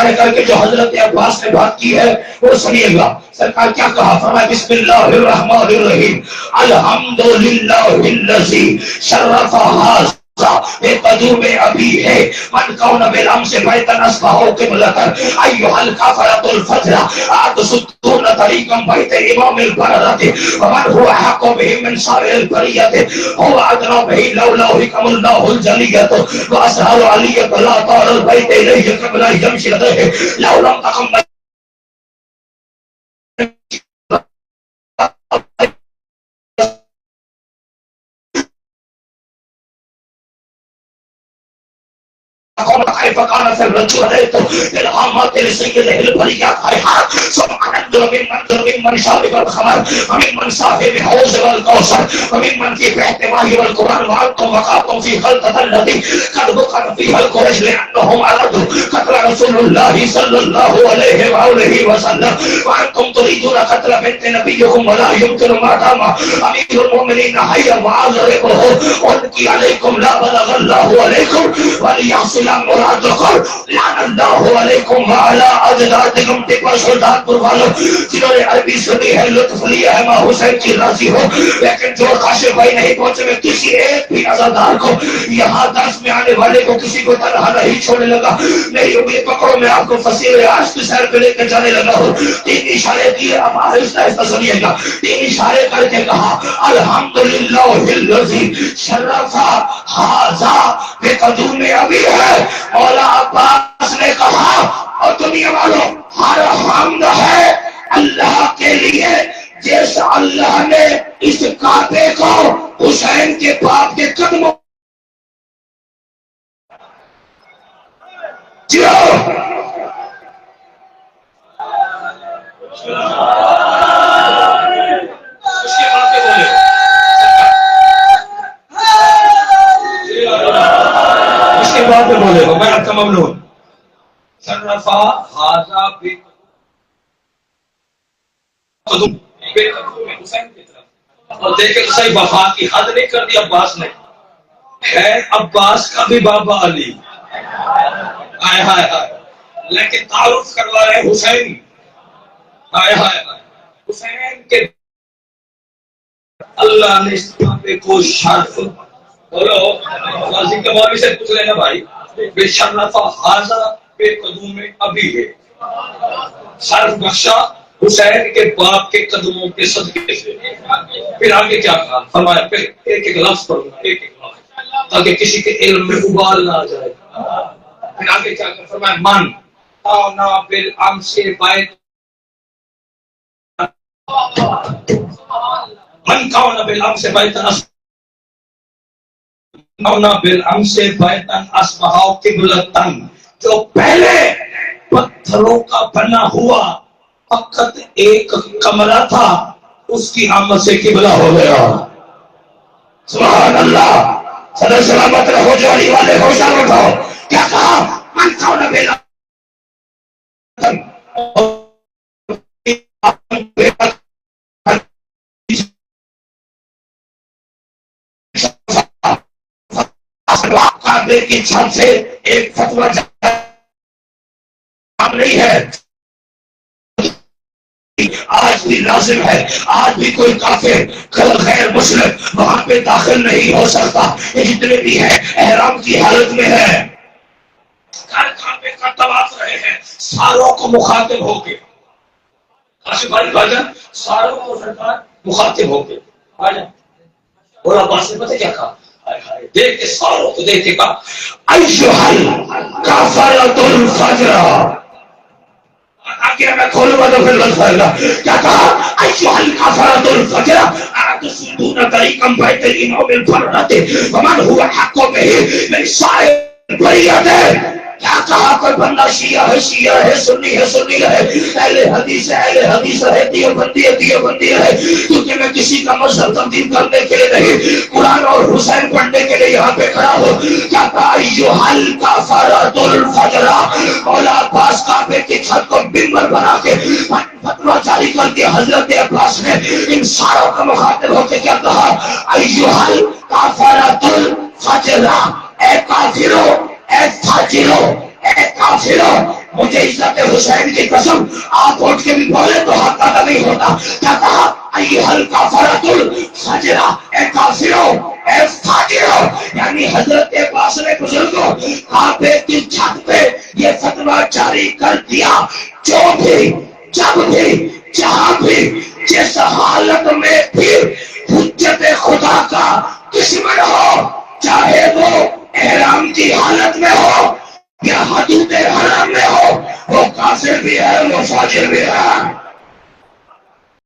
اشارے کر کے جو حضرت عباس نے بات کی ہے وہ سنیے گا. سرکار کیا کہا؟ فرمایا بسم اللہ الرحمن الرحیم الحمدللہ الذی شرف ھذا بقدوم ابی ہے من کون بالام سے بیتن اصبحوا قبلۃ ایھا الکافرۃ الفجر اتسدون طریقا بیت امام البررۃ ومن هو احق به من سائر البریۃ هو ادری به لولا حکم اللہ الجلیۃ واسرار علیۃ لا طار البیت الیہ قبل ان یمشی لدیہ لو لم تقم فقال في الرجل هديت للعامات لسيده البريات هيهات ثم انزل من شارب الخمر وممن صاحب حوض والكوثر وممن في احتماه والقران وانتم وقعتم في خلطه التي قد بقت فيها القريش لانهم ارادوا قتل رسول الله صلى الله عليه واله وسلم وانتم تريدون قتل بنت نبيكم ولا يمكن ما دام امير المؤمنين حيا وعذره القي عليكم لا بلغ الله عليكم وليحصل مرادكم لعن اللہ علیکم وعلی اجدادکم. دیکھو سلطان پور والوں جنہوں نے عربی سنی ہے لطف لیا ہے ماں حسین کی راضی ہو، لیکن جو کاشف بھائی نہیں پہنچے میں کسی ایک بھی نظردار کو یہاں درس میں آنے والے کو کسی کو تنہا نہیں چھوڑنے لگا. میری امید پکڑو میں آپ کو فصیح عاشق کی سیر پہ لے کے جانے لگا ہوں. تین اشارے کیے، اب آہستہ آہستہ سنیے گا. تین اشارے کر کے کہا الحمدللہ الذی شرف ھذا بقدوم ابی ہے. مولا عباس نے کہا اور دنیا والوں ہر حمد ہے اللہ کے لیے جس اللہ نے اس کعبے کو حسین کے باپ کے قدموں بولے گا. میں آپ کا ممنون. شرفا ھذا بقدوم حسین کی طرف اور دیکھیں تو صحیح وفا کی حد نہیں کر دی عباس نے. ہے عباس کا بھی بابا علی آئے ہائے ہائے، لیکن تعارف کروا رہے حسین. آئے ہائے ہائے حسین کے اللہ نے اس کعبے کو شرف. بولو غازی کے مولوی سے پوچھ لینا بھائی بے شرف ھذا بقدوم ابی ہے. شرف بخشا حسین کے باپ کے قدموں کے صدقے سے. پھر آگے کیا کہا؟ فرمایا پھر ایک ایک لفظ پڑھوں گا، ایک ایک لفظ تاکہ کسی کے علم میں ابال نہ آ جائے. پھر آگے کیا کہا؟ فرمایا من آنا بالام سے بیت من کاؤنا بالام سے بیتن بالام سے بیتن اصبحوا قبلتن. جو پہلے پتھروں کا بنا ہوا فقط ایک کمرہ تھا اس کی آمد سے قبلہ ہو گیا. سبحان اللہ. صدر سلامت رہو جو علی والے ہوشیار اٹھاؤ. کیا کہا؟ من کاؤنا بالام کعبے کی چھت سے ایک فتویٰ نہیں ہے. آج بھی لازم ہے، آج بھی کوئی کافر غیر مسلم وہاں پہ داخل نہیں ہو سکتا. یہ جتنے بھی ہیں احرام کی حالت میں ہے، گھر کعبے کا طواف رہے ہیں، ساروں کو مخاطب ہو کے کاشف علی بھاجن ساروں کو سرکار مخاطب ہو کے آ جائیں. اور عباس نے پتہ کیا کہا؟ دیکھ کے ساروں کو دیکھ کے کہا ایھا کافرۃ الفجر. آگے میں کھولوں گا تو پھر لفظ آئے گا. کیا کہا؟ ایھا کافرۃ الفجر اتسدون طریقا بیت امام البررۃ ومن هو احق به من سائر البریۃ. کیا کہا؟ کوئی بندہ شیعہ ہے شیعہ ہے، سنی ہے سنی ہے، اہل حدیث ہے اہل حدیث ہے، دیوبندی ہے دیوبندی ہے. کیونکہ میں کسی کا مذہب تبدیل کرنے کے لیے نہیں، قرآن اور حسین پڑھنے کے لیے یہاں پہ کھڑا ہو. کیا کہا؟ ایھا کافرۃ الفجر. مولا عباس کعبے کی چھت کو منبر بنا کے فتویٰ جاری کر دیا. حضرت عباس نے ان ساروں کا مخاطب ہو کے کیا کہا؟ ایھا کافرۃ الفجر. اے کافرو، اے فاجرو، اے کافرو، مجھے عزت حسین کی قسم آپ اٹھ کے بھی بولے تو حق ادا نہیں ہوتا. کیا کہا؟ ایھل کفرۃ الفجرہ، اے کافرو، اے فاجرو. یعنی حضرت عباس نے بزرگوں کعبے کی چھت پہ یہ فتویٰ جاری کر دیا، جو بھی جب بھی جہاں بھی جس حالت میں بھی حجت خدا کا دشمن ہو، چاہے وہ احرام کی حالت میں ہو یا حدود حرام میں ہو، وہ کافر بھی ہے، وہ فاجر بھی ہے.